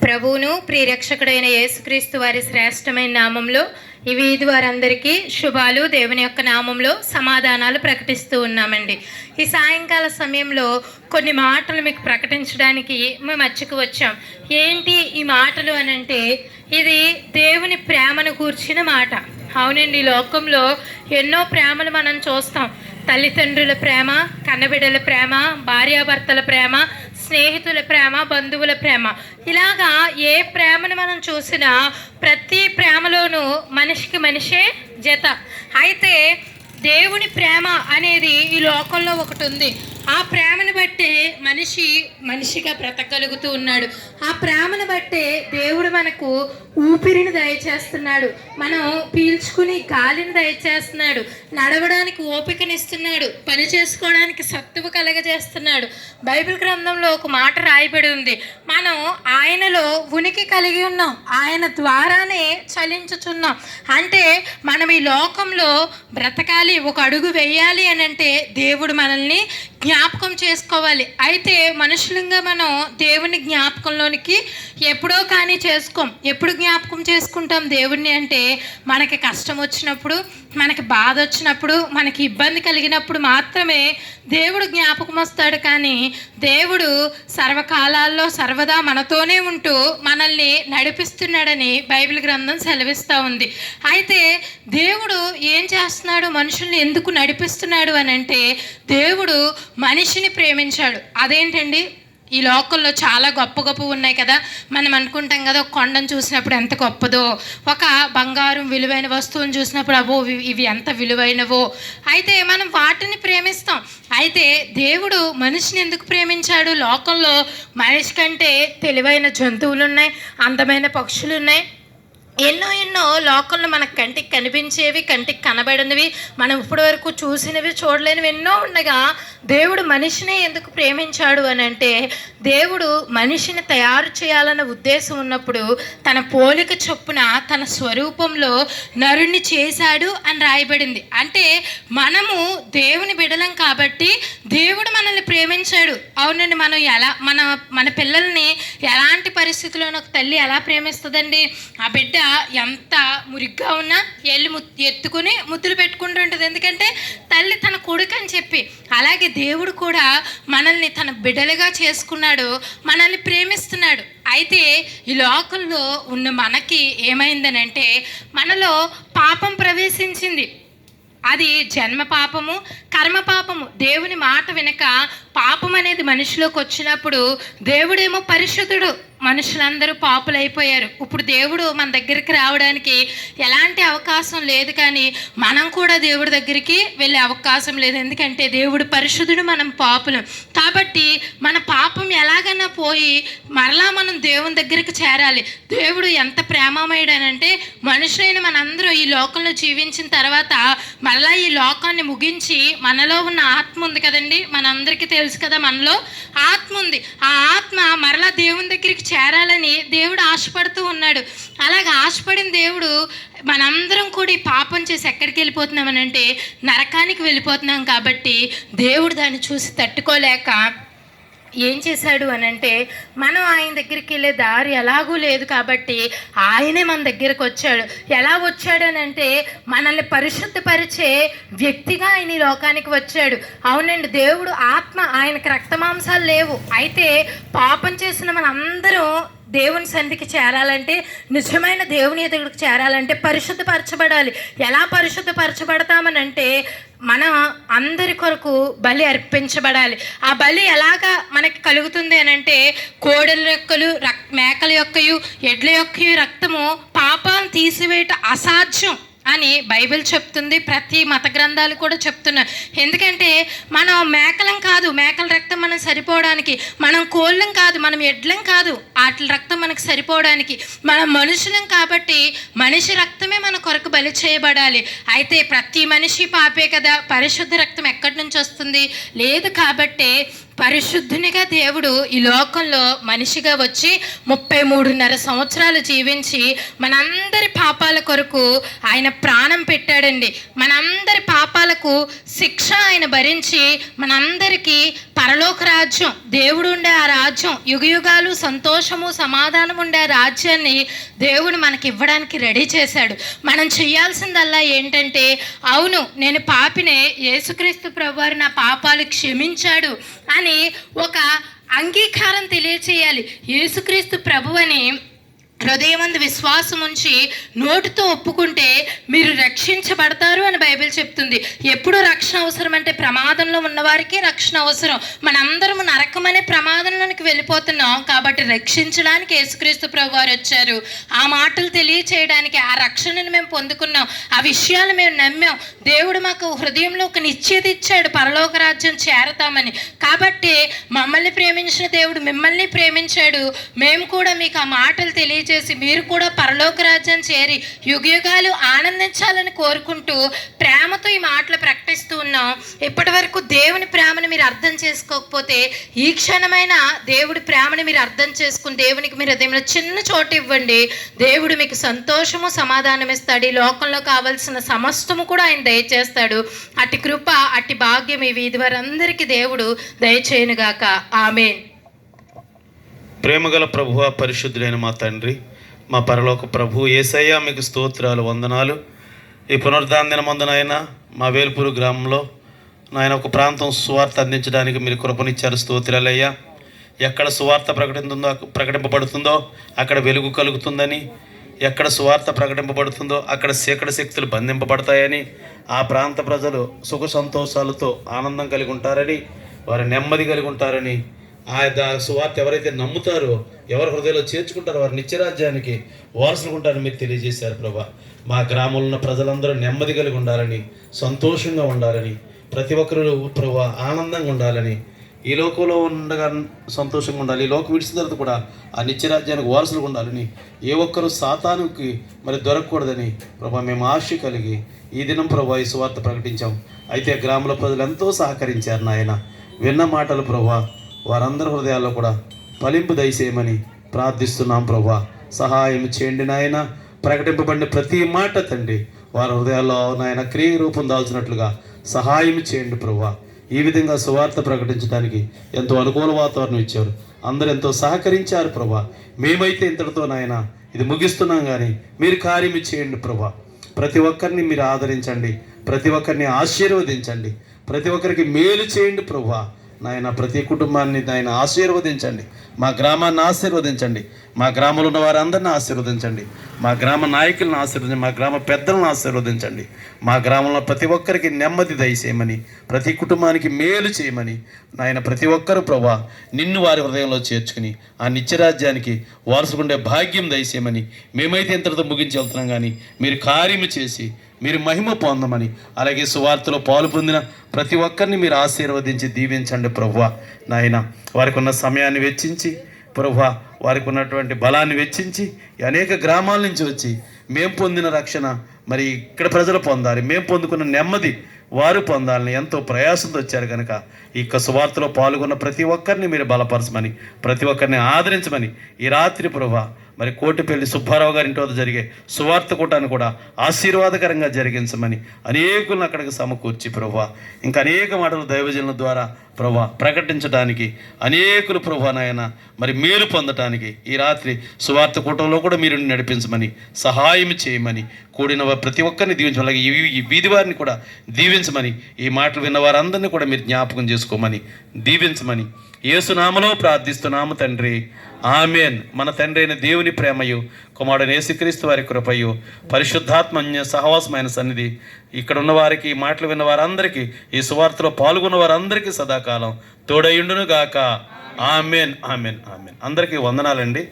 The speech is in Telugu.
ప్రభువును ప్రియరక్షకుడైన యేసుక్రీస్తు వారి శ్రేష్టమైన నామంలో ఈ వీధి వారందరికీ శుభాలు, దేవుని యొక్క నామంలో సమాధానాలు ప్రకటిస్తూ ఉన్నామండి. ఈ సాయంకాల సమయంలో కొన్ని మాటలు మీకు ప్రకటించడానికి మేము మర్చికి వచ్చాం. ఏంటి ఈ మాటలు అని అంటే, ఇది దేవుని ప్రేమను కూర్చిన మాట. అవునండి, లోకంలో ఎన్నో ప్రేమలు మనం చూస్తాం. తల్లిదండ్రుల ప్రేమ, కన్నబిడ్డల ప్రేమ, భార్యాభర్తల ప్రేమ, స్నేహితుల ప్రేమ, బంధువుల ప్రేమ, ఇలాగా ఏ ప్రేమను మనం చూసినా ప్రతి ప్రేమలోనూ మనిషికి మనిషే జత. అయితే దేవుని ప్రేమ అనేది ఈ లోకంలో ఒకటి ఉంది. ఆ ప్రేమను బట్టే మనిషిగా బ్రతకగలుగుతూ ఉన్నాడు. ఆ ప్రేమను బట్టే దేవుడు మనకు ఊపిరిని దయచేస్తున్నాడు, మనం పీల్చుకుని గాలిని దయచేస్తున్నాడు, నడవడానికి ఓపికనిస్తున్నాడు, పని చేసుకోవడానికి సత్తువ కలగజేస్తున్నాడు. బైబిల్ గ్రంథంలో ఒక మాట రాయబడి ఉంది, మనం ఆయనలో ఉనికి కలిగి ఉన్నాం, ఆయన ద్వారానే చలించుచున్నాం. అంటే మనం ఈ లోకంలో బ్రతకాలి, ఒక అడుగు వేయాలి అని అంటే దేవుడు మనల్ని జ్ఞాపకం చేసుకోవాలి. అయితే మనుషులంగా మనం దేవుని జ్ఞాపకంలోనికి ఎప్పుడో కానీ చేసుకోం. ఎప్పుడు జ్ఞాపకం చేసుకుంటాం దేవుణ్ణి అంటే, మనకి కష్టం వచ్చినప్పుడు, మనకి బాధ వచ్చినప్పుడు, మనకి ఇబ్బంది కలిగినప్పుడు మాత్రమే దేవుడు జ్ఞాపకం వస్తాడు. కానీ దేవుడు సర్వకాలాల్లో సర్వదా మనతోనే ఉంటూ మనల్ని నడిపిస్తున్నాడని బైబిల్ గ్రంథం సెలవిస్తూ ఉంది. అయితే దేవుడు ఏం చేస్తున్నాడు, మనుషుల్ని ఎందుకు నడిపిస్తున్నాడు అని అంటే, దేవుడు మనిషిని ప్రేమించాడు. అదేంటండి, ఈ లోకంలో చాలా గొప్ప ఉన్నాయి కదా. మనం అనుకుంటాం కదా, ఒక కొండను చూసినప్పుడు ఎంత గొప్పదో, ఒక బంగారం విలువైన వస్తువును చూసినప్పుడు అవో ఇవి ఎంత విలువైనవో. అయితే మనం వాటిని ప్రేమిస్తాం. అయితే దేవుడు మనిషిని ఎందుకు ప్రేమించాడు? లోకంలో మనిషి కంటే తెలివైన జంతువులు ఉన్నాయి, అందమైన పక్షులు ఉన్నాయి, ఎన్నో లోకంలో మనకు కంటికి కనిపించేవి, కంటికి కనబడినవి, మనం ఇప్పటి వరకు చూసినవి, చూడలేనివి ఎన్నో ఉండగా దేవుడు మనిషినే ఎందుకు ప్రేమించాడు అని అంటే, దేవుడు మనిషిని తయారు చేయాలన్న ఉద్దేశం ఉన్నప్పుడు తన పోలిక చొప్పున తన స్వరూపంలో నరుణ్ణి చేశాడు అని రాయబడింది. అంటే మనము దేవుని బిడలం కాబట్టి దేవుడు మనల్ని ప్రేమించాడు. అవునండి, మనం ఎలా మన పిల్లల్ని ఎలాంటి పరిస్థితుల్లోనూ ఒక తల్లి ఎలా ప్రేమిస్తుందండి? ఆ బిడ్డ ఎంత మురిగ్గా ఉన్నా ఎత్తుకుని ముద్దులు పెట్టుకుంటూ ఉంటుంది, ఎందుకంటే తల్లి తన కొడుకు అని చెప్పి. అలాగే దేవుడు కూడా మనల్ని తన బిడ్డలుగా చేసుకున్నాడు, మనల్ని ప్రేమిస్తున్నాడు. అయితే ఈ లోకంలో ఉన్న మనకి ఏమైందనంటే, మనలో పాపం ప్రవేశించింది. అది జన్మ పాపము, కర్మ పాపము. దేవుని మాట వినక పాపం అనేది మనిషిలోకి వచ్చినప్పుడు, దేవుడేమో పరిశుద్ధుడు, మనుషులందరూ పాపులైపోయారు. ఇప్పుడు దేవుడు మన దగ్గరికి రావడానికి ఎలాంటి అవకాశం లేదు, కానీ మనం కూడా దేవుడి దగ్గరికి వెళ్ళే అవకాశం లేదు. ఎందుకంటే దేవుడు పరిశుద్ధుడు, మనం పాపులం. కాబట్టి మన పాపం ఎలాగైనా పోయి మరలా మనం దేవుని దగ్గరికి చేరాలి. దేవుడు ఎంత ప్రేమమయుడనంటే, మనుషులైన మనందరూ ఈ లోకంలో జీవించిన తర్వాత మరలా ఈ లోకాన్ని ముగించి, మనలో ఉన్న ఆత్మ ఉంది కదండి, మనందరికీ తెలుసు కదా, మనలో ఆత్మ ఉంది. ఆ ఆత్మ మరలా దేవుని దగ్గరికి చేరాలని దేవుడు ఆశపడుతూ ఉన్నాడు. అలాగే ఆశపడిన దేవుడు మనందరం కూడా ఈ పాపం చేసి ఎక్కడికి వెళ్ళిపోతున్నామని అంటే, నరకానికి వెళ్ళిపోతున్నాం. కాబట్టి దేవుడు దాన్ని చూసి తట్టుకోలేక ఏం చేశాడు అని అంటే, మనం ఆయన దగ్గరికి వెళ్ళే దారి ఎలాగూ లేదు కాబట్టి ఆయనే మన దగ్గరకు వచ్చాడు. ఎలా వచ్చాడు అని అంటే, మనల్ని పరిశుద్ధపరిచే వ్యక్తిగా ఆయన ఈ లోకానికి వచ్చాడు. అవునండి, దేవుడు ఆత్మ, ఆయనకు రక్తమాంసాలు లేవు. అయితే పాపం చేసిన మనందరం దేవుని సన్నిధికి చేరాలంటే, నిజమైన దేవుని ఎదుగుడికి చేరాలంటే పరిశుద్ధపరచబడాలి. ఎలా పరిశుద్ధపరచబడతామనంటే, మన అందరి కొరకు బలి అర్పించబడాలి. ఆ బలి ఎలాగా మనకి కలుగుతుంది అని అంటే, కోడెల యొక్కలు, మేకల యొక్కయు, ఎడ్ల యొక్కయు రక్తము పాపాలను తీసివేయట అసాధ్యం అని బైబిల్ చెప్తుంది. ప్రతి మత గ్రంథాలు కూడా చెప్తున్నాయి. ఎందుకంటే మనం మేకలం కాదు, మేకల రక్తం మనం సరిపోవడానికి, మనం కోళ్ళం కాదు, మనం ఎడ్లం కాదు, వాటి రక్తం మనకు సరిపోవడానికి, మనం మనుషులం కాబట్టి మనిషి రక్తమే మన కొరకు బలి చేయబడాలి. అయితే ప్రతి మనిషి పాపే కదా, పరిశుద్ధ రక్తం ఎక్కడి నుంచి వస్తుంది? లేదు. కాబట్టి పరిశుద్ధునిగా దేవుడు ఈ లోకంలో మనిషిగా వచ్చి 33.5 సంవత్సరాలు జీవించి మనందరి పాపాల కొరకు ఆయన ప్రాణం పెట్టాడండి. మనందరి పాపాలకు శిక్ష ఆయన భరించి మనందరికీ పరలోక రాజ్యం, దేవుడు ఉండే ఆ రాజ్యం, యుగయుగాలు సంతోషము సమాధానం ఉండే ఆ రాజ్యాన్ని దేవుడు మనకి ఇవ్వడానికి రెడీ చేశాడు. మనం చేయాల్సిందల్లా ఏంటంటే, అవును నేను పాపినే, యేసుక్రీస్తు ప్రభువారు నా పాపాలు క్షమించాడు అని ఒక అంగీకారం తెలియచేయాలి. యేసుక్రీస్తు ప్రభువని హృదయమందు విశ్వాసం ఉంచి నోటితో ఒప్పుకుంటే మీరు రక్షించబడతారు అని బైబిల్ చెప్తుంది. ఎప్పుడు రక్షణ అవసరం అంటే, ప్రమాదంలో ఉన్నవారికి రక్షణ అవసరం. మనందరము నరకమనే ప్రమాదంలోనికి వెళ్ళిపోతున్నాం కాబట్టి రక్షించడానికి యేసుక్రీస్తు ప్రభువారు వచ్చారు. ఆ మాటలు తెలియచేయడానికి, ఆ రక్షణను మేము పొందుకున్నాం, ఆ విషయాలు మేము నమ్మాం. దేవుడు మాకు హృదయంలో ఒక నిశ్చయత ఇచ్చాడు, పరలోక రాజ్యం చేరతామని. కాబట్టి మమ్మల్ని ప్రేమించిన దేవుడు మిమ్మల్ని ప్రేమించాడు. మేము కూడా మీకు ఆ మాటలు తెలియచేసి మీరు కూడా పరలోక రాజ్యం చేరి యుగయుగాలు ఆనందించాలని కోరుకుంటూ ప్రేమతో ఈ మాటలు ప్రకటిస్తూ ఉన్నాం. ఇప్పటి వరకు దేవుని ప్రేమను మీరు అర్థం చేసుకోకపోతే, ఈ క్షణమైన దేవుడి ప్రేమను మీరు అర్థం చేసుకుని దేవునికి మీరు హృదయంలో చిన్న చోటు ఇవ్వండి. దేవుడు మీకు సంతోషము సమాధానం ఇస్తాడు. ఈ లోకంలో కావలసిన సమస్తము కూడా ఆయన దయచేస్తాడు. అట్టి కృప, అట్టి భాగ్యం ఈ వీధి వారందరికీ దేవుడు దయచేయునుగాక. ఆమేన్. ప్రేమగల ప్రభువ, పరిశుద్ధులైన మా తండ్రి, మా పరలోక ప్రభు యేసయ్య, మీకు స్తోత్రాలు, వందనాలు. ఈ పునరుద్ధాన దినమందునైన మా వేల్పూరు గ్రామంలో నాయన ఒక ప్రాంతం సువార్త అందించడానికి మీరు కృపనిచ్చారు. స్తోత్రాలయ్యా. ఎక్కడ సువార్త ప్రకటింపబడుతుందో అక్కడ వెలుగు కలుగుతుందని, ఎక్కడ సువార్త ప్రకటింపబడుతుందో అక్కడ చీకటి శక్తులు బంధింపబడతాయని, ఆ ప్రాంత ప్రజలు సుఖ సంతోషాలతో ఆనందం కలిగి ఉంటారని, వారు నెమ్మది కలిగి ఉంటారని, ఆ సువార్త ఎవరైతే నమ్ముతారో, ఎవరి హృదయంలో చేర్చుకుంటారో వారు నిత్యరాజ్యానికి వారసులుకుంటారని మీరు తెలియజేశారు ప్రభా. మా గ్రామంలో ఉన్న ప్రజలందరూ నెమ్మది కలిగి ఉండాలని, సంతోషంగా ఉండాలని, ప్రతి ఒక్కరు ప్రభా ఆనందంగా ఉండాలని, ఈ లోకంలో ఉండగా సంతోషంగా ఉండాలి, ఈ లోకం విడిచిన తర్వాత కూడా ఆ నిత్యరాజ్యానికి వారసులుగా ఉండాలని, ఏ ఒక్కరు సాతానుకి మరి దొరకకూడదని ప్రభా మేము ఆశ కలిగి ఈ దినం ప్రభా ఈ సువార్త ప్రకటించాం. అయితే గ్రామంలో ప్రజలు ఎంతో సహకరించారు నాయన. విన్న మాటలు ప్రభా వారందరి హృదయాల్లో కూడా ఫలింపు దయచేయమని ప్రార్థిస్తున్నాం ప్రభా. సహాయం చేయండి నాయన. ప్రకటింపబడిన ప్రతి మాట తండ్రి వారి హృదయాల్లో నాయన క్రియ రూపం దాల్చినట్లుగా సహాయం చేయండి ప్రభా. ఈ విధంగా సువార్త ప్రకటించడానికి ఎంతో అనుకూల వాతావరణం ఇచ్చారు. అందరూ ఎంతో సహకరించారు ప్రభా. మేమైతే ఇంతటితో నాయన ఇది ముగిస్తున్నాం, కానీ మీరు కార్యం చేయండి ప్రభా. ప్రతి ఒక్కరిని మీరు ఆదరించండి, ప్రతి ఒక్కరిని ఆశీర్వదించండి, ప్రతి ఒక్కరికి మేలు చేయండి ప్రభా. నాయన ప్రతి కుటుంబాన్ని నాయన ఆశీర్వదించండి, మా గ్రామాన్ని ఆశీర్వదించండి, మా గ్రామంలో ఉన్న వారందరినీ ఆశీర్వదించండి, మా గ్రామ నాయకులను ఆశీర్వదించండి, మా గ్రామ పెద్దలను ఆశీర్వదించండి. మా గ్రామంలో ప్రతి ఒక్కరికి నెమ్మది దయచేయమని, ప్రతి కుటుంబానికి మేలు చేయమని నాయన ప్రతి ఒక్కరు ప్రభా నిన్ను వారి హృదయంలో చేర్చుకుని ఆ నిత్యరాజ్యానికి వారసుకుండే భాగ్యం దయచేయమని మేమైతే ఇంతటితో ముగించి వెళ్తున్నాం, కానీ మీరు కార్యము చేసి మీరు మహిమ పొందమని, అలాగే సువార్తలో పాలు పొందిన ప్రతి ఒక్కరిని మీరు ఆశీర్వదించి దీవించండి ప్రభువా. నాయన వారికి ఉన్న సమయాన్ని వెచ్చించి ప్రభువా, వారికి ఉన్నటువంటి బలాన్ని వెచ్చించి అనేక గ్రామాల నుంచి వచ్చి మేము పొందిన రక్షణ మరి ఇక్కడ ప్రజలు పొందాలి, మేము పొందుకున్న నెమ్మది వారు పొందాలని ఎంతో ప్రయాసంతో వచ్చారు కనుక ఈ సువార్తలో పాల్గొన్న ప్రతి ఒక్కరిని మీరు బలపరచమని, ప్రతి ఒక్కరిని ఆదరించమని ఈ రాత్రి ప్రభువా మరి కోటిపల్లి సుబ్బారావు గారి ఇంటి వద్ద జరిగే సువార్త కూటాన్ని కూడా ఆశీర్వాదకరంగా జరిగించమని అనేకులను అక్కడికి సమకూర్చి ప్రభువా ఇంకా అనేక మాటలు దైవజనుల ద్వారా ప్రభువా ప్రకటించడానికి అనేకులు ప్రభువా నాయన మరి మేలు పొందటానికి ఈ రాత్రి సువార్త కూటంలో కూడా మీరు నడిపించమని సహాయం చేయమని, కూడిన ప్రతి ఒక్కరిని దీవించమని, అలాగే ఈ వీధి వారిని కూడా దీవించమని, ఈ మాటలు విన్న వారందరినీ కూడా మీరు జ్ఞాపకం చేసుకోమని దీవించమని యేసునామలో ప్రార్థిస్తున్నాము తండ్రి. ఆమెన్. మన తండ్రి అయిన దేవుని ప్రేమయు, కుమారుడైన యేసుక్రీస్తు వారి కృపయు, పరిశుద్ధాత్మ సహవాసమైన సన్నిధి ఇక్కడ ఉన్న వారికి, ఈ మాటలు విన్న వారందరికీ, ఈ సువార్తలో పాల్గొన్న వారందరికీ సదాకాలం తోడయుండును గాక. ఆమెన్. ఆమెన్. ఆమెన్. అందరికీ వందనాలండి.